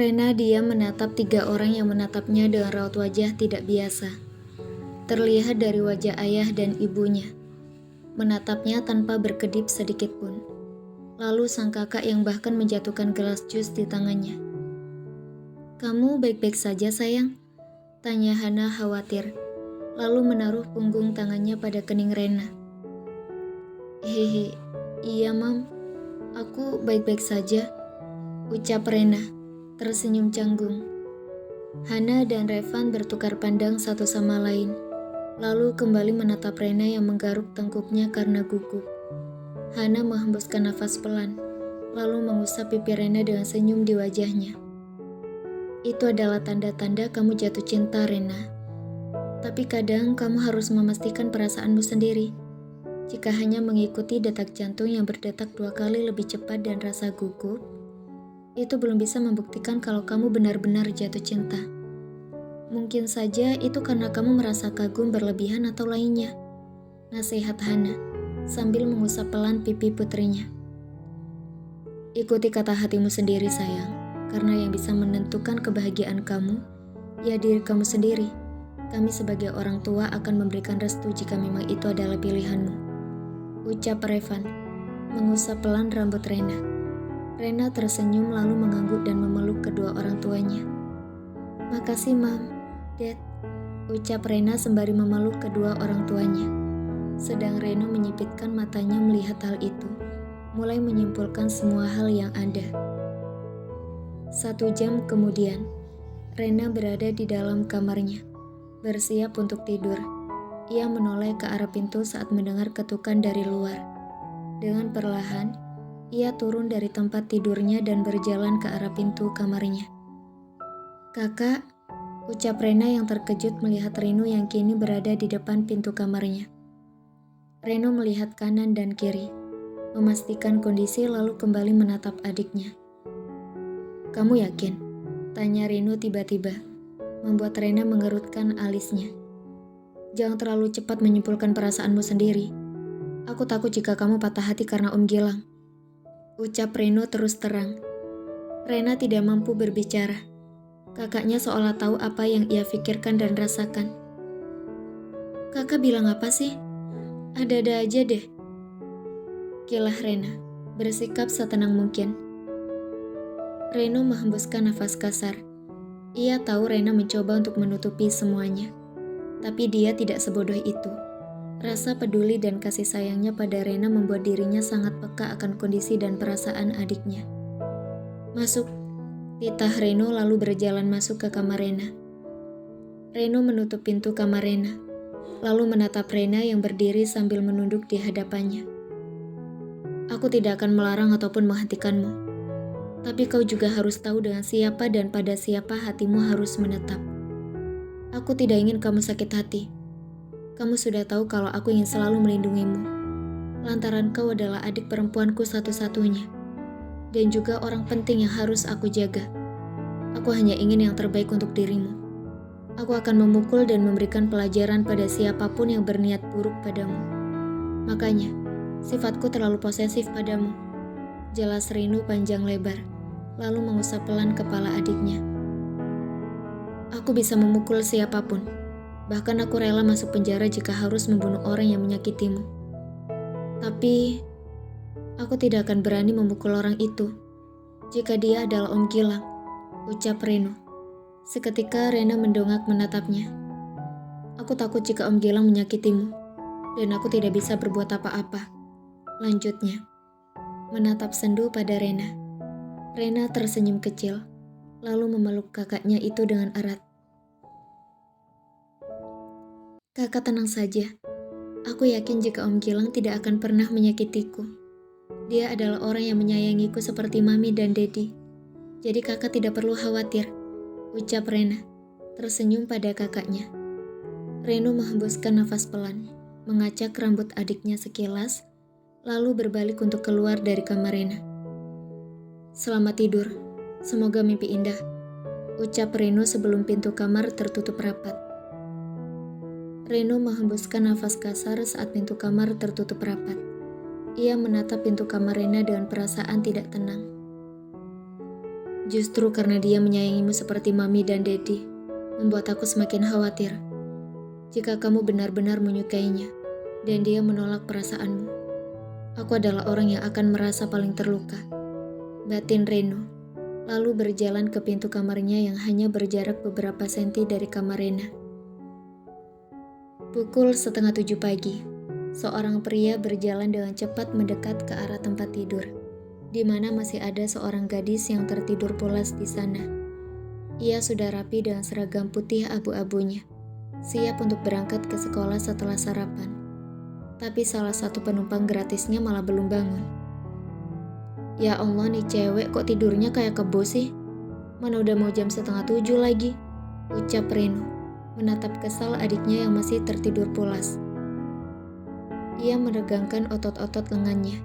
Rena diam menatap tiga orang yang menatapnya dengan raut wajah tidak biasa. Terlihat dari wajah ayah dan ibunya. Menatapnya tanpa berkedip sedikit pun. Lalu sang kakak yang bahkan menjatuhkan gelas jus di tangannya. "Kamu baik-baik saja, sayang?" tanya Hana khawatir, lalu menaruh punggung tangannya pada kening Rena. "Hehe, iya mam, aku baik-baik saja," ucap Rena, tersenyum canggung. Hana dan Revan bertukar pandang satu sama lain, lalu kembali menatap Rena yang menggaruk tengkuknya karena gugup. Hana menghembuskan nafas pelan, lalu mengusap pipi Rena dengan senyum di wajahnya. "Itu adalah tanda-tanda kamu jatuh cinta, Rena. Tapi kadang kamu harus memastikan perasaanmu sendiri. Jika hanya mengikuti detak jantung yang berdetak 2 kali lebih cepat dan rasa gugup, itu belum bisa membuktikan kalau kamu benar-benar jatuh cinta. Mungkin saja itu karena kamu merasa kagum berlebihan atau lainnya," nasihat Hana, sambil mengusap pelan pipi putrinya. "Ikuti kata hatimu sendiri, sayang, karena yang bisa menentukan kebahagiaan kamu, ya diri kamu sendiri. Kami sebagai orang tua akan memberikan restu jika memang itu adalah pilihanmu," ucap Revan, mengusap pelan rambut Rena. Rena tersenyum lalu mengangguk dan memeluk kedua orang tuanya. "Makasih, Mam, Dad," ucap Rena sembari memeluk kedua orang tuanya. Sedang Reno menyipitkan matanya melihat hal itu, mulai menyimpulkan semua hal yang ada. 1 jam kemudian, Rena berada di dalam kamarnya, bersiap untuk tidur. Ia menoleh ke arah pintu saat mendengar ketukan dari luar. Dengan perlahan, ia turun dari tempat tidurnya dan berjalan ke arah pintu kamarnya. "Kakak," ucap Rena yang terkejut melihat Reno yang kini berada di depan pintu kamarnya. Reno melihat kanan dan kiri, memastikan kondisi lalu kembali menatap adiknya. "Kamu yakin?" tanya Reno tiba-tiba, membuat Rena mengerutkan alisnya. "Jangan terlalu cepat menyimpulkan perasaanmu sendiri. Aku takut jika kamu patah hati karena Om Gilang," ucap Reno terus terang. Rena tidak mampu berbicara. Kakaknya seolah tahu apa yang ia pikirkan dan rasakan. "Kakak bilang apa sih? Ada-ada aja deh," kilah Rena, bersikap setenang mungkin. Reno menghembuskan nafas kasar. Ia tahu Rena mencoba untuk menutupi semuanya. Tapi dia tidak sebodoh itu. Rasa peduli dan kasih sayangnya pada Rena membuat dirinya sangat peka akan kondisi dan perasaan adiknya. "Masuk," titah Reno lalu berjalan masuk ke kamar Rena. Reno menutup pintu kamar Rena, lalu menatap Rena yang berdiri sambil menunduk di hadapannya. "Aku tidak akan melarang ataupun menghentikanmu. Tapi kau juga harus tahu dengan siapa dan pada siapa hatimu harus menetap. Aku tidak ingin kamu sakit hati. Kamu sudah tahu kalau aku ingin selalu melindungimu. Lantaran kau adalah adik perempuanku satu-satunya. Dan juga orang penting yang harus aku jaga. Aku hanya ingin yang terbaik untuk dirimu. Aku akan memukul dan memberikan pelajaran pada siapapun yang berniat buruk padamu. Makanya, sifatku terlalu posesif padamu," jelas Reno panjang lebar, lalu mengusap pelan kepala adiknya. "Aku bisa memukul siapapun. Bahkan aku rela masuk penjara jika harus membunuh orang yang menyakitimu. Tapi, aku tidak akan berani memukul orang itu jika dia adalah Om Gilang," ucap Reno. Seketika Rena mendongak menatapnya. "Aku takut jika Om Gilang menyakitimu, dan aku tidak bisa berbuat apa-apa," lanjutnya, menatap sendu pada Rena. Rena tersenyum kecil, lalu memeluk kakaknya itu dengan erat. "Kakak tenang saja. Aku yakin jika Om Gilang tidak akan pernah menyakitiku. Dia adalah orang yang menyayangiku seperti Mami dan Dedi. Jadi kakak tidak perlu khawatir," ucap Rena, tersenyum pada kakaknya. Reno menghembuskan nafas pelan, mengacak rambut adiknya sekilas, lalu berbalik untuk keluar dari kamar Rena. "Selamat tidur, semoga mimpi indah," ucap Reno sebelum pintu kamar tertutup rapat. Reno menghembuskan nafas kasar saat pintu kamar tertutup rapat. Ia menatap pintu kamar Rena dengan perasaan tidak tenang. Justru karena dia menyayangimu seperti mami dan daddy, membuat aku semakin khawatir. Jika kamu benar-benar menyukainya, dan dia menolak perasaanmu, aku adalah orang yang akan merasa paling terluka. Batin Reno, lalu berjalan ke pintu kamarnya yang hanya berjarak beberapa senti dari kamar Rena. Pukul 6:30 pagi, seorang pria berjalan dengan cepat mendekat ke arah tempat tidur, di mana masih ada seorang gadis yang tertidur pulas di sana. Ia sudah rapi dengan seragam putih abu-abunya, siap untuk berangkat ke sekolah setelah sarapan. Tapi salah satu penumpang gratisnya malah belum bangun. Ya Allah, nih cewek kok tidurnya kayak kebo sih? Mana udah mau jam 6:30 lagi, ucap Reno, menatap kesal adiknya yang masih tertidur pulas. Ia meregangkan otot-otot lengannya,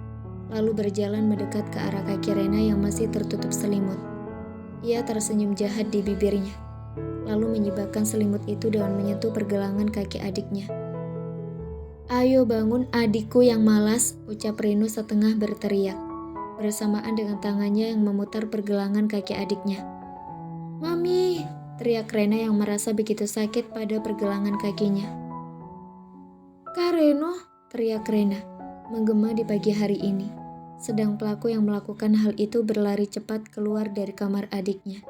lalu berjalan mendekat ke arah kaki Rena yang masih tertutup selimut. Ia tersenyum jahat di bibirnya, lalu menyibakkan selimut itu dengan menyentuh pergelangan kaki adiknya. Ayo bangun adikku yang malas, ucap Reno setengah berteriak, bersamaan dengan tangannya yang memutar pergelangan kaki adiknya. Mami, teriak Rena yang merasa begitu sakit pada pergelangan kakinya. Kak Reno, teriak Rena, menggema di pagi hari ini, sedang pelaku yang melakukan hal itu berlari cepat keluar dari kamar adiknya.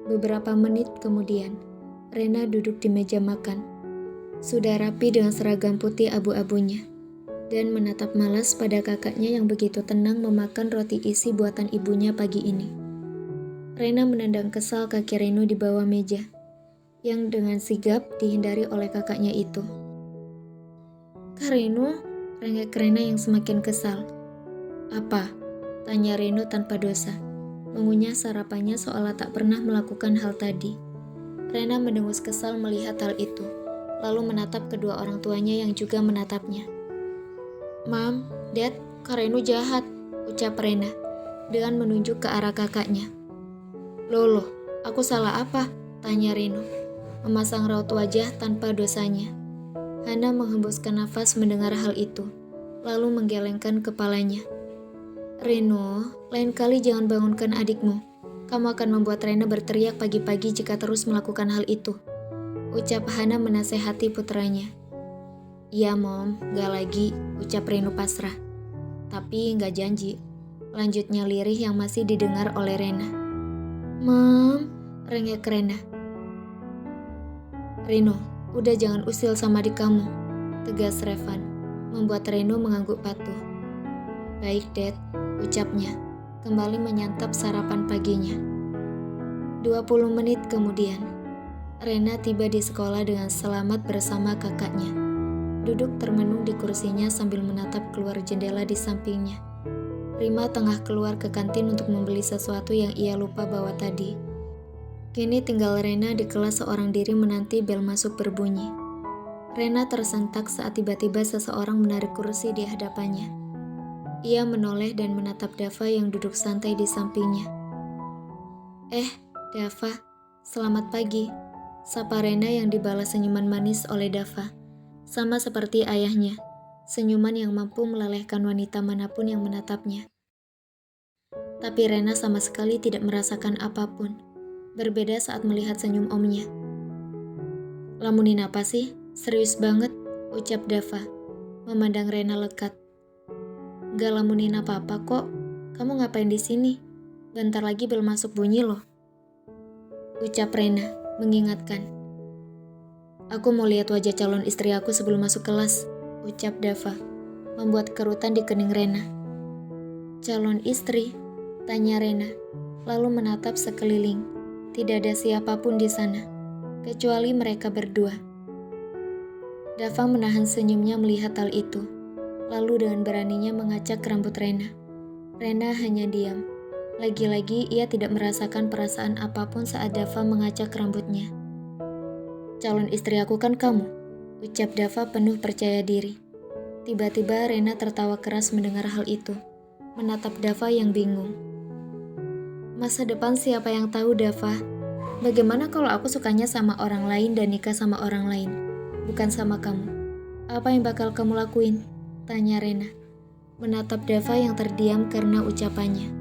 Beberapa menit kemudian, Rena duduk di meja makan, sudah rapi dengan seragam putih abu-abunya, dan menatap malas pada kakaknya yang begitu tenang memakan roti isi buatan ibunya pagi ini. Rena menendang kesal kaki Reno di bawah meja, yang dengan sigap dihindari oleh kakaknya itu. Kak Reno, rengek Rena yang semakin kesal. Apa? Tanya Reno tanpa dosa, mengunyah sarapannya seolah tak pernah melakukan hal tadi. Rena mendengus kesal melihat hal itu, lalu menatap kedua orang tuanya yang juga menatapnya. Mam, Dad, Kak Reno jahat, ucap Rena, dengan menunjuk ke arah kakaknya. Loh, aku salah apa? Tanya Reno, memasang raut wajah tanpa dosanya. Hana menghembuskan nafas mendengar hal itu, lalu menggelengkan kepalanya. Reno, lain kali jangan bangunkan adikmu. Kamu akan membuat Rena berteriak pagi-pagi jika terus melakukan hal itu, ucap Hana menasehati putranya. Iya Mom, gak lagi, ucap Reno pasrah. Tapi gak janji, lanjutnya lirih yang masih didengar oleh Rena. Mom, rengek Rena. Reno, udah jangan usil sama adik kamu, tegas Revan, membuat Reno mengangguk patuh. Baik Dad, ucapnya, kembali menyantap sarapan paginya. 20 menit kemudian, Rena tiba di sekolah dengan selamat bersama kakaknya. Duduk termenung di kursinya sambil menatap keluar jendela di sampingnya. Rima tengah keluar ke kantin untuk membeli sesuatu yang ia lupa bawa tadi. Kini tinggal Rena di kelas seorang diri menanti bel masuk berbunyi. Rena tersentak saat tiba-tiba seseorang menarik kursi di hadapannya. Ia menoleh dan menatap Dava yang duduk santai di sampingnya. Dava, selamat pagi, sapa Rena yang dibalas senyuman manis oleh Dava. Sama seperti ayahnya, senyuman yang mampu melelehkan wanita manapun yang menatapnya. Tapi Rena sama sekali tidak merasakan apapun, berbeda saat melihat senyum omnya. Lamunin apa sih? Serius banget, ucap Dava, memandang Rena lekat. Gak lamunin apa-apa kok, kamu ngapain di sini? Bentar lagi bel masuk bunyi loh, ucap Rena, mengingatkan. Aku mau lihat wajah calon istri aku sebelum masuk kelas, ucap Dava, membuat kerutan di kening Rena. Calon istri? Tanya Rena, lalu menatap sekeliling. Tidak ada siapapun di sana, kecuali mereka berdua. Dava menahan senyumnya melihat hal itu, lalu dengan beraninya mengacak rambut Rena. Rena hanya diam. Lagi-lagi ia tidak merasakan perasaan apapun saat Dava mengacak rambutnya. Calon istri aku kan kamu, ucap Dava penuh percaya diri. Tiba-tiba Rena tertawa keras mendengar hal itu, menatap Dava yang bingung. Masa depan siapa yang tahu, Dava? Bagaimana kalau aku sukanya sama orang lain dan nikah sama orang lain, bukan sama kamu? Apa yang bakal kamu lakuin? Tanya Rena, menatap Dava yang terdiam karena ucapannya.